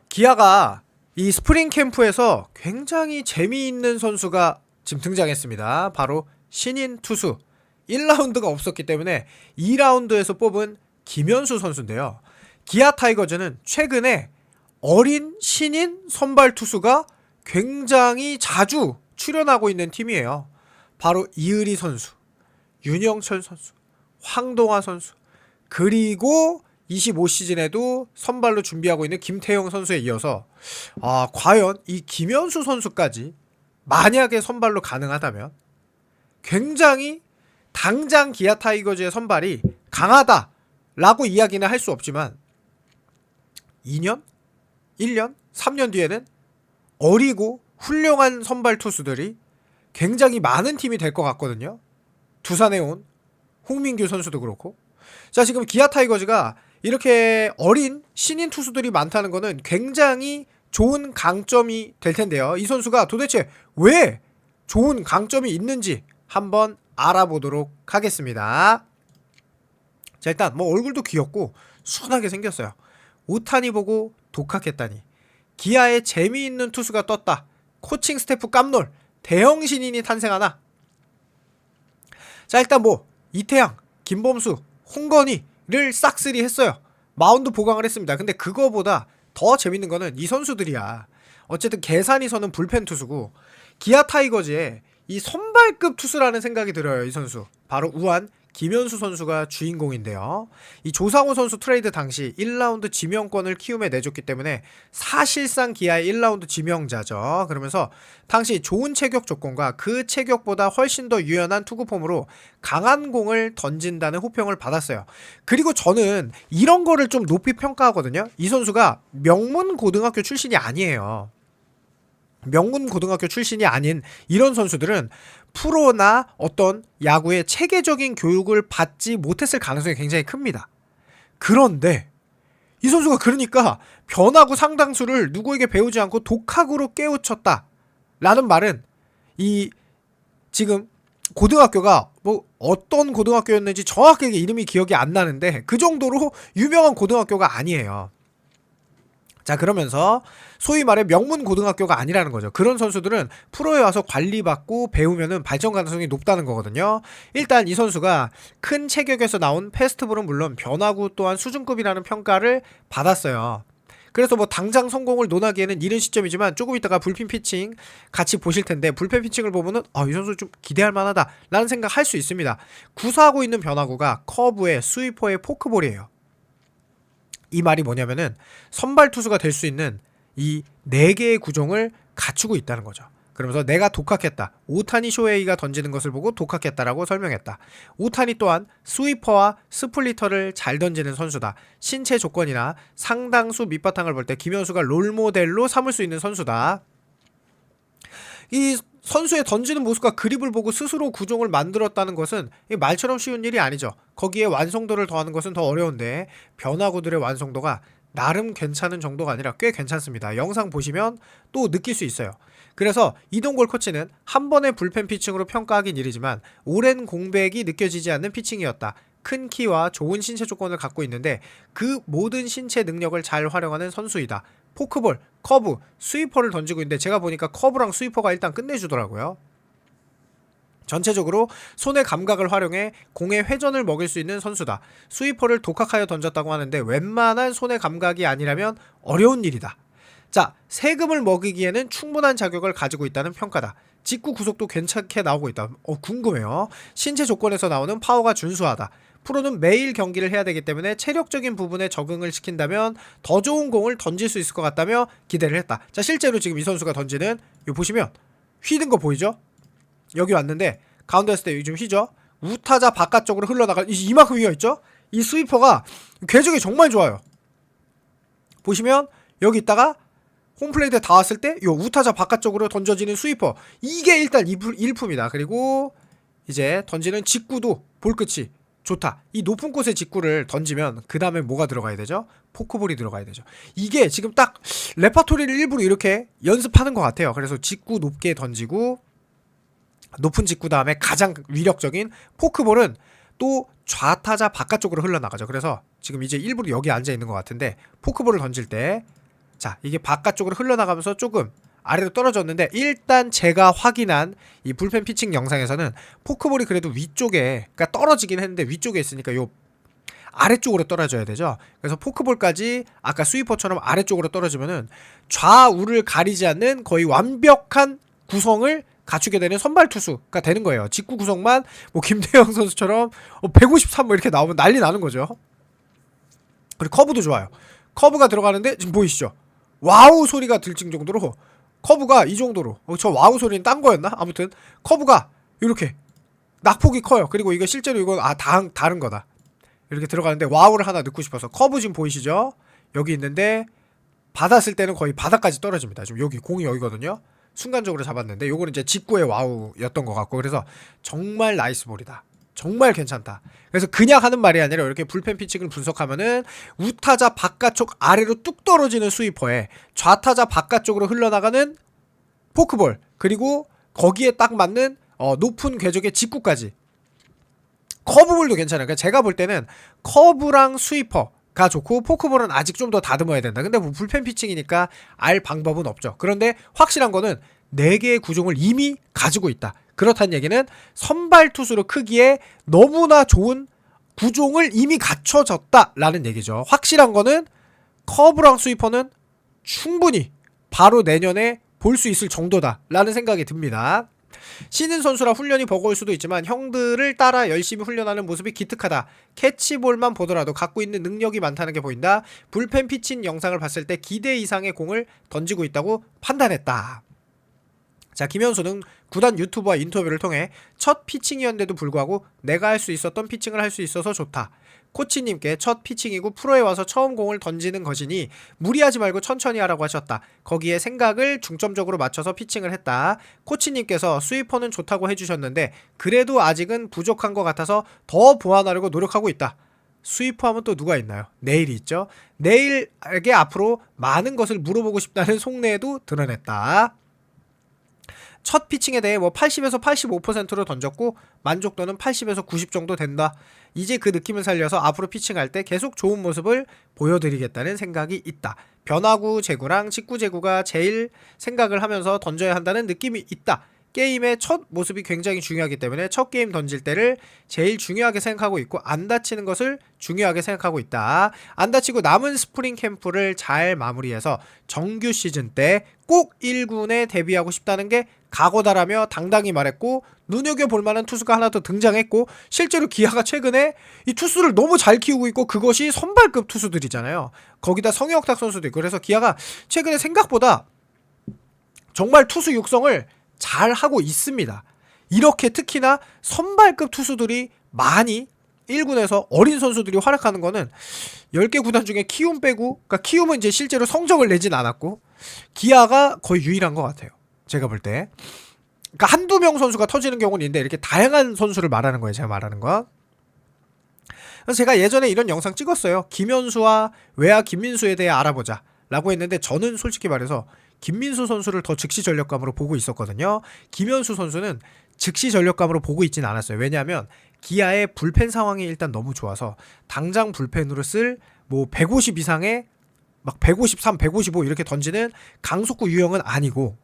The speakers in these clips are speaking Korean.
기아가 이 스프링 캠프에서 굉장히 재미있는 선수가 지금 등장했습니다. 바로 신인 투수 1라운드가 없었기 때문에 2라운드에서 뽑은 김현수 선수인데요. 기아 타이거즈는 최근에 어린 신인 선발 투수가 굉장히 자주 출연하고 있는 팀이에요. 바로 이의리 선수, 윤영철 선수, 황동화 선수, 그리고 25시즌에도 선발로 준비하고 있는 김태형 선수에 이어서 과연 이 김현수 선수까지 만약에 선발로 가능하다면 굉장히 당장 기아 타이거즈의 선발이 강하다라고 이야기는 할 수 없지만 2년? 1년? 3년 뒤에는 어리고 훌륭한 선발 투수들이 굉장히 많은 팀이 될 것 같거든요. 두산에 온 홍민규 선수도 그렇고. 자, 지금 기아 타이거즈가 이렇게 어린 신인 투수들이 많다는 거는 굉장히 좋은 강점이 될 텐데요. 이 선수가 도대체 왜 좋은 강점이 있는지 한번 알아보도록 하겠습니다. 자, 일단 뭐 얼굴도 귀엽고 순하게 생겼어요. 오타니 보고 독학했다니. 기아에 재미있는 투수가 떴다. 코칭 스태프 깜놀. 대형 신인이 탄생하나. 자, 일단 뭐 이태양, 김범수, 홍건희를 싹쓸이 했어요. 마운드 보강을 했습니다. 근데 그거보다 더 재밌는 거는 이 선수들이야. 어쨌든 계산이 서는 불펜 투수고 기아 타이거즈의 이 선발급 투수라는 생각이 들어요. 이 선수 바로 우한 김현수 선수가 주인공인데요. 이 조상우 선수 트레이드 당시 1라운드 지명권을 키움에 내줬기 때문에 사실상 기아의 1라운드 지명자죠. 그러면서 당시 좋은 체격 조건과 그 체격보다 훨씬 더 유연한 투구폼으로 강한 공을 던진다는 호평을 받았어요. 그리고 저는 이런 거를 좀 높이 평가하거든요. 이 선수가 명문 고등학교 출신이 아니에요. 명문 고등학교 출신이 아닌 이런 선수들은 프로나 어떤 야구의 체계적인 교육을 받지 못했을 가능성이 굉장히 큽니다. 그런데 이 선수가 그러니까 변화구 상당수를 누구에게 배우지 않고 독학으로 깨우쳤다 라는 말은 이 지금 고등학교가 뭐 어떤 고등학교였는지 정확하게 이름이 기억이 안 나는데 그 정도로 유명한 고등학교가 아니에요. 자, 그러면서 소위 말해 명문 고등학교가 아니라는 거죠. 그런 선수들은 프로에 와서 관리받고 배우면은 발전 가능성이 높다는 거거든요. 일단 이 선수가 큰 체격에서 나온 패스트볼은 물론 변화구 또한 수준급이라는 평가를 받았어요. 그래서 뭐 당장 성공을 논하기에는 이른 시점이지만 조금 있다가 불펜 피칭 같이 보실 텐데 불펜 피칭을 보면은 이 선수 좀 기대할 만하다 라는 생각 할 수 있습니다. 구사하고 있는 변화구가 커브에 스위퍼에 포크볼이에요. 이 말이 뭐냐면은 선발 투수가 될 수 있는 이 4개의 구종을 갖추고 있다는 거죠. 그러면서 내가 독학했다. 오타니 쇼헤이가 던지는 것을 보고 독학했다라고 설명했다. 오타니 또한 스위퍼와 스플리터를 잘 던지는 선수다. 신체 조건이나 상당수 밑바탕을 볼 때 김현수가 롤모델로 삼을 수 있는 선수다. 이 선수의 던지는 모습과 그립을 보고 스스로 구종을 만들었다는 것은 말처럼 쉬운 일이 아니죠. 거기에 완성도를 더하는 것은 더 어려운데 변화구들의 완성도가 나름 괜찮은 정도가 아니라 꽤 괜찮습니다. 영상 보시면 또 느낄 수 있어요. 그래서 이동골 코치는 한 번의 불펜 피칭으로 평가하긴 이르지만 오랜 공백이 느껴지지 않는 피칭이었다. 큰 키와 좋은 신체 조건을 갖고 있는데 그 모든 신체 능력을 잘 활용하는 선수이다. 포크볼, 커브, 스위퍼를 던지고 있는데 제가 보니까 커브랑 스위퍼가 일단 끝내주더라고요. 전체적으로 손의 감각을 활용해 공의 회전을 먹일 수 있는 선수다. 스위퍼를 독학하여 던졌다고 하는데 웬만한 손의 감각이 아니라면 어려운 일이다. 자, 세금을 먹이기에는 충분한 자격을 가지고 있다는 평가다. 직구 구속도 괜찮게 나오고 있다. 궁금해요. 신체 조건에서 나오는 파워가 준수하다. 프로는 매일 경기를 해야 되기 때문에 체력적인 부분에 적응을 시킨다면 더 좋은 공을 던질 수 있을 것 같다며 기대를 했다. 자, 실제로 지금 이 선수가 던지는 이거 보시면 휘는 거 보이죠? 여기 왔는데 가운데 했을 때 여기 좀 휘죠? 우타자 바깥쪽으로 흘러나갈 이만큼 휘어있죠? 이 스위퍼가 궤적이 정말 좋아요. 보시면 여기 있다가 홈플레이트에 닿았을 때 이 우타자 바깥쪽으로 던져지는 스위퍼, 이게 일단 일품이다. 그리고 이제 던지는 직구도 볼끝이 좋다. 이 높은 곳에 직구를 던지면 그 다음에 뭐가 들어가야 되죠? 포크볼이 들어가야 되죠. 이게 지금 딱 레퍼토리를 일부러 이렇게 연습하는 것 같아요. 그래서 직구 높게 던지고 높은 직구 다음에 가장 위력적인 포크볼은 또 좌타자 바깥쪽으로 흘러나가죠. 그래서 지금 이제 일부러 여기 앉아있는 것 같은데 포크볼을 던질 때 자, 이게 바깥쪽으로 흘러나가면서 조금 아래로 떨어졌는데, 일단 제가 확인한 이 불펜 피칭 영상에서는 포크볼이 그래도 위쪽에, 그러니까 떨어지긴 했는데 위쪽에 있으니까 요 아래쪽으로 떨어져야 되죠. 그래서 포크볼까지 아까 스위퍼처럼 아래쪽으로 떨어지면은 좌우를 가리지 않는 거의 완벽한 구성을 갖추게 되는 선발 투수가 되는 거예요. 직구 구성만 뭐 김태형 선수처럼 153 뭐 이렇게 나오면 난리 나는 거죠. 그리고 커브도 좋아요. 커브가 들어가는데 지금 보이시죠? 와우 소리가 들 정도로 커브가 이 정도로, 저 와우 소리는 딴 거였나? 아무튼 커브가 이렇게 낙폭이 커요. 그리고 이거 실제로 이건 다른 거다. 이렇게 들어가는데 와우를 하나 넣고 싶어서 커브 지금 보이시죠? 여기 있는데 받았을 때는 거의 바닥까지 떨어집니다. 지금 여기 공이 여기거든요. 순간적으로 잡았는데 요거는 이제 직구의 와우였던 것 같고, 그래서 정말 나이스 볼이다. 정말 괜찮다. 그래서 그냥 하는 말이 아니라 이렇게 불펜 피칭을 분석하면은 우타자 바깥쪽 아래로 뚝 떨어지는 스위퍼에 좌타자 바깥쪽으로 흘러나가는 포크볼, 그리고 거기에 딱 맞는 높은 궤적의 직구까지, 커브볼도 괜찮아요. 그러니까 제가 볼 때는 커브랑 스위퍼가 좋고 포크볼은 아직 좀 더 다듬어야 된다. 근데 뭐 불펜 피칭이니까 알 방법은 없죠. 그런데 확실한 거는 4개의 구종을 이미 가지고 있다. 그렇다는 얘기는 선발 투수로 크기에 너무나 좋은 구종을 이미 갖춰졌다라는 얘기죠. 확실한 거는 커브랑 스위퍼는 충분히 바로 내년에 볼 수 있을 정도다라는 생각이 듭니다. 신인 선수라 훈련이 버거울 수도 있지만 형들을 따라 열심히 훈련하는 모습이 기특하다. 캐치볼만 보더라도 갖고 있는 능력이 많다는 게 보인다. 불펜 피칭 영상을 봤을 때 기대 이상의 공을 던지고 있다고 판단했다. 자, 김현수는 구단 유튜버와 인터뷰를 통해 첫 피칭이었는데도 불구하고 내가 할 수 있었던 피칭을 할 수 있어서 좋다. 코치님께 첫 피칭이고 프로에 와서 처음 공을 던지는 것이니 무리하지 말고 천천히 하라고 하셨다. 거기에 생각을 중점적으로 맞춰서 피칭을 했다. 코치님께서 스위퍼는 좋다고 해주셨는데 그래도 아직은 부족한 것 같아서 더 보완하려고 노력하고 있다. 스위퍼 하면 또 누가 있나요? 네일이 있죠. 네일에게 앞으로 많은 것을 물어보고 싶다는 속내에도 드러냈다. 첫 피칭에 대해 뭐 80에서 85%로 던졌고 만족도는 80에서 90 정도 된다. 이제 그 느낌을 살려서 앞으로 피칭할 때 계속 좋은 모습을 보여드리겠다는 생각이 있다. 변화구 제구랑 직구 제구가 제일 생각을 하면서 던져야 한다는 느낌이 있다. 게임의 첫 모습이 굉장히 중요하기 때문에 첫 게임 던질 때를 제일 중요하게 생각하고 있고 안 다치는 것을 중요하게 생각하고 있다. 안 다치고 남은 스프링 캠프를 잘 마무리해서 정규 시즌 때 꼭 1군에 데뷔하고 싶다는 게 각오다라며 당당히 말했고, 눈여겨볼 만한 투수가 하나 더 등장했고, 실제로 기아가 최근에 이 투수를 너무 잘 키우고 있고 그것이 선발급 투수들이잖아요. 거기다 성혁탁 선수도 있고, 그래서 기아가 최근에 생각보다 정말 투수 육성을 잘 하고 있습니다. 이렇게 특히나 선발급 투수들이 많이 1군에서 어린 선수들이 활약하는 거는 10개 구단 중에 키움 빼고, 그러니까 키움은 이제 실제로 성적을 내진 않았고 기아가 거의 유일한 것 같아요. 제가 볼 때. 그러니까 한두 명 선수가 터지는 경우는 있는데 이렇게 다양한 선수를 말하는 거예요. 제가 말하는 건. 그래서 제가 예전에 이런 영상 찍었어요. 김현수와 외야 김민수에 대해 알아보자 라고 했는데, 저는 솔직히 말해서 김민수 선수를 더 즉시 전력감으로 보고 있었거든요. 김현수 선수는 즉시 전력감으로 보고 있진 않았어요. 왜냐하면 기아의 불펜 상황이 일단 너무 좋아서 당장 불펜으로 쓸 뭐 150 이상의 막 153, 155 이렇게 던지는 강속구 유형은 아니고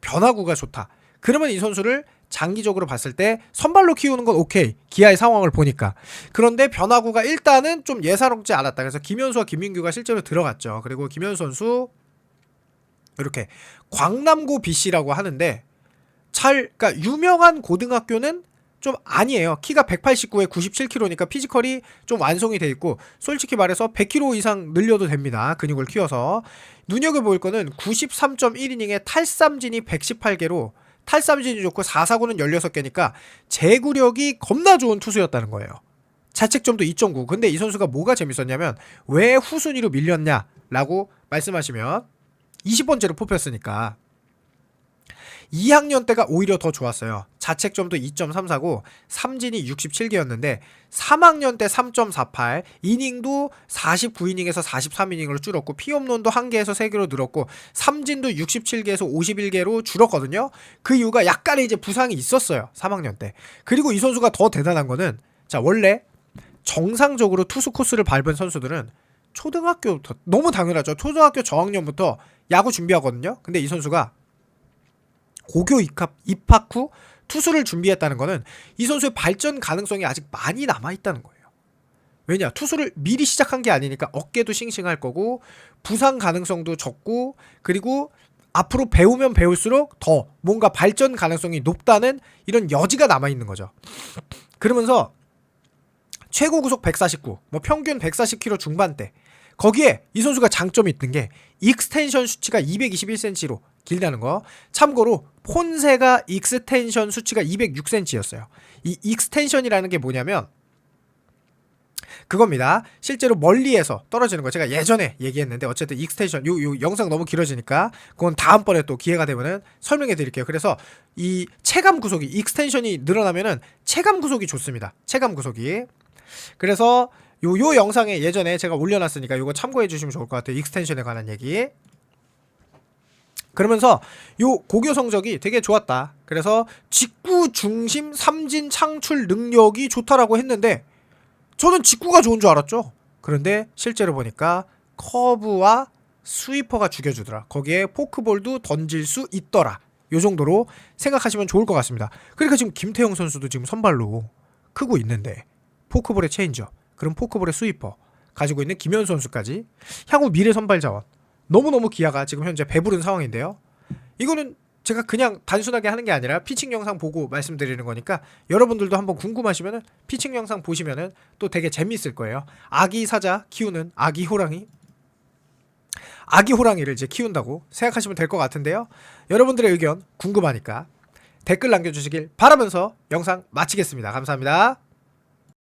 변화구가 좋다. 그러면 이 선수를 장기적으로 봤을 때 선발로 키우는 건 오케이. 기아의 상황을 보니까. 그런데 변화구가 일단은 좀 예사롭지 않았다. 그래서 김현수와 김민규가 실제로 들어갔죠. 그리고 김현수 선수 이렇게 광남고 BC라고 하는데 그러니까 유명한 고등학교는 좀 아니에요. 키가 189에 97kg니까 피지컬이 좀 완성이 돼 있고, 솔직히 말해서 100kg 이상 늘려도 됩니다. 근육을 키워서. 눈여겨볼 거는 93.1이닝에 탈삼진이 118개로, 탈삼진이 좋고 4사구는 16개니까 제구력이 겁나 좋은 투수였다는 거예요. 자책점도 2.9. 근데 이 선수가 뭐가 재밌었냐면 왜 후순위로 밀렸냐라고 말씀하시면 20번째로 뽑혔으니까 2학년 때가 오히려 더 좋았어요. 자책점도 2.34고 삼진이 67개였는데 3학년 때 3.48, 이닝도 49이닝에서 43이닝으로 줄었고 피홈런도 1개에서 3개로 늘었고 삼진도 67개에서 51개로 줄었거든요. 그 이유가 약간의 이제 부상이 있었어요. 3학년 때. 그리고 이 선수가 더 대단한 거는, 자, 원래 정상적으로 투수 코스를 밟은 선수들은 초등학교부터 너무 당연하죠. 초등학교 저학년부터 야구 준비하거든요. 근데 이 선수가 고교 입학 후 투수를 준비했다는 거는 이 선수의 발전 가능성이 아직 많이 남아있다는 거예요. 왜냐? 투수를 미리 시작한 게 아니니까 어깨도 싱싱할 거고 부상 가능성도 적고 그리고 앞으로 배우면 배울수록 더 뭔가 발전 가능성이 높다는 이런 여지가 남아있는 거죠. 그러면서 최고 구속 149, 뭐 평균 140km 중반대. 거기에 이 선수가 장점이 있는 게 익스텐션 수치가 221cm로 길다는 거. 참고로 폰세가 익스텐션 수치가 206cm였어요. 이 익스텐션이라는 게 뭐냐면 그겁니다. 실제로 멀리에서 떨어지는 거 제가 예전에 얘기했는데 어쨌든 익스텐션 요 영상 너무 길어지니까 그건 다음번에 또 기회가 되면은 설명해 드릴게요. 그래서 이 체감 구속이 익스텐션이 늘어나면은 체감 구속이 좋습니다. 체감 구속이. 그래서 요 영상에 예전에 제가 올려놨으니까 요거 참고해 주시면 좋을 것 같아요. 익스텐션에 관한 얘기. 그러면서 요 고교 성적이 되게 좋았다. 그래서 직구 중심 삼진 창출 능력이 좋다라고 했는데 저는 직구가 좋은 줄 알았죠. 그런데 실제로 보니까 커브와 스위퍼가 죽여주더라. 거기에 포크볼도 던질 수 있더라. 요 정도로 생각하시면 좋을 것 같습니다. 그러니까 지금 김태형 선수도 지금 선발로 크고 있는데 포크볼의 체인저, 그럼 포크볼의 스위퍼 가지고 있는 김현 선수까지 향후 미래 선발 자원 너무너무 기아가 지금 현재 배부른 상황인데요. 이거는 제가 그냥 단순하게 하는 게 아니라 피칭 영상 보고 말씀드리는 거니까 여러분들도 한번 궁금하시면은 피칭 영상 보시면은 또 되게 재미있을 거예요. 아기 사자 키우는 아기 호랑이를 이제 키운다고 생각하시면 될 것 같은데요. 여러분들의 의견 궁금하니까 댓글 남겨주시길 바라면서 영상 마치겠습니다. 감사합니다.